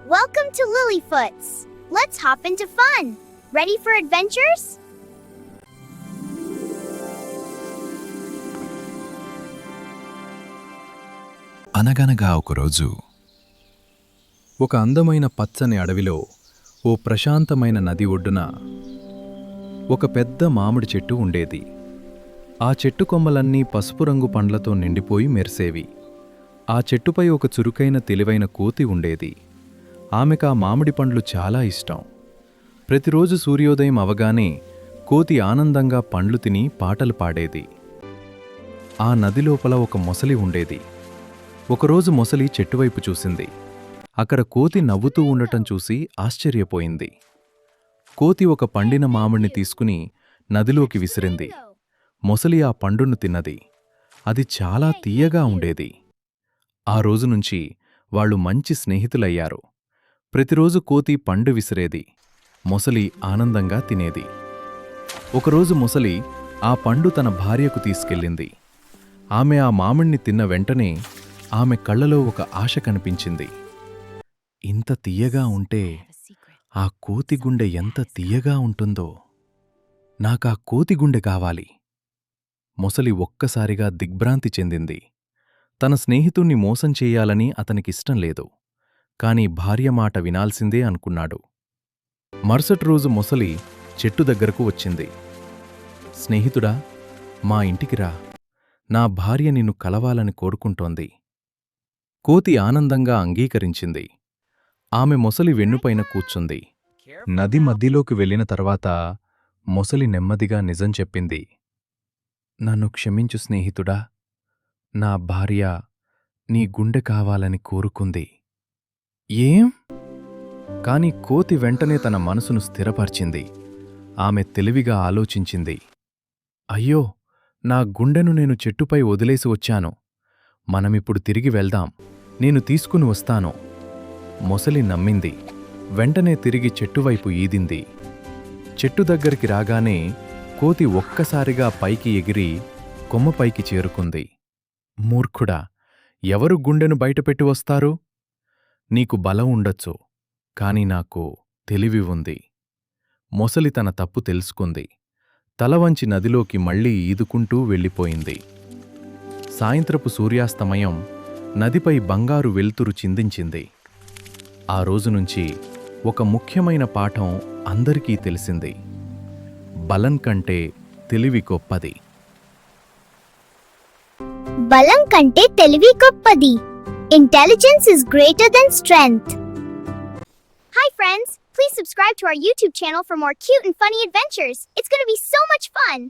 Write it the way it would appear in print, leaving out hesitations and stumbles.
Welcome to Lilyfoots. Let's hop into fun. Ready for adventures? అనగనగా ఒకరోజు ఒక అందమైన పచ్చని అడవిలో ఓ ప్రశాంతమైన నది ఒడ్డున ఒక పెద్ద మామిడి చెట్టు ఉండేది. ఆ చెట్టు కొమ్మలన్నీ పసుపు రంగు పండ్లతో నిండిపోయి మెరిసేవి. ఆ చెట్టుపై ఒక చురుకైన తెలివైన కోతి ఉండేది. ఆమెకా మామిడి పండ్లు చాలా ఇష్టం. ప్రతిరోజు సూర్యోదయం అవగానే కోతి ఆనందంగా పండ్లు తిని పాటలు పాడేది. ఆ నది లోపల ఒక మొసలి ఉండేది. ఒకరోజు మొసలి చెట్టువైపు చూసింది. అక్కడ కోతి నవ్వుతూ ఉండటం చూసి ఆశ్చర్యపోయింది. కోతి ఒక పండిన మామిడిని తీసుకుని నదిలోకి విసిరింది. మొసలి ఆ పండును తిన్నది. అది చాలా తీయగా ఉండేది. ఆ రోజునుంచి వాళ్ళు మంచి స్నేహితులయ్యారు. ప్రతిరోజు కోతి పండు విసిరేది. మొసలి ఆనందంగా తినేది. ఒకరోజు మొసలి ఆ పండు తన భార్యకు తీసుకెళ్ళింది. ఆమె ఆ మామిడిని తిన్న వెంటనే ఆమె కళ్ళలో ఒక ఆశ కనిపించింది. ఇంత తీయగా ఉంటే ఆ కోతి గుండె ఎంత తీయగా ఉంటుందో. నాకా కోతి గుండె కావాలి. మొసలి ఒక్కసారిగా దిగ్భ్రాంతి చెందింది. తన స్నేహితుణ్ణి మోసం చెయ్యాలని అతనికిష్టం లేదు. కాని భార్య మాట వినాల్సిందే అనుకున్నాడు. మరుసటి రోజు మొసలి చెట్టు దగ్గరకు వచ్చింది. స్నేహితుడా, మా ఇంటికి రా. నా భార్య నిన్ను కలవాలని కోరుకుంటోంది. కోతి ఆనందంగా అంగీకరించింది. ఆమె మొసలి వెన్నుపైన కూర్చుంది. నది మధ్యలోకి వెళ్ళిన తర్వాత మొసలి నెమ్మదిగా నిజం చెప్పింది. నన్ను క్షమించు స్నేహితుడా. నా భార్య నీ గుండె కావాలని కోరుకుంది. ఏం? కాని కోతి వెంటనే తన మనసును స్థిరపర్చింది. ఆమె తెలివిగా ఆలోచించింది. అయ్యో, నా గుండెను నేను చెట్టుపై వదిలేసి వచ్చాను. మనమిప్పుడు తిరిగి వెళ్దాం. నేను తీసుకుని వస్తాను. మొసలి నమ్మింది. వెంటనే తిరిగి చెట్టువైపు ఈదింది. చెట్టు దగ్గరికి రాగానే కోతి ఒక్కసారిగా పైకి ఎగిరి కొమ్మపైకి చేరుకుంది. మూర్ఖుడా, ఎవరు గుండెను బయటపెట్టి వస్తారు? నీకు బలం ఉండొచ్చు, కాని నాకు తెలివి ఉంది. మొసలి తన తప్పు తెలుసుకుంది. తలవంచి నదిలోకి మళ్లీ ఈదుకుంటూ వెళ్ళిపోయింది. సాయంత్రపు సూర్యాస్తమయం నదిపై బంగారు వెలుతురు చిందించింది. ఆ రోజునుంచి ఒక ముఖ్యమైన పాఠం అందరికీ తెలిసింది. బలం కంటే తెలివి గొప్పది. బలం కంటే తెలివి గొప్పది. Intelligence is greater than strength. Hi friends, please subscribe to our YouTube channel for more cute and funny adventures. It's going to be so much fun.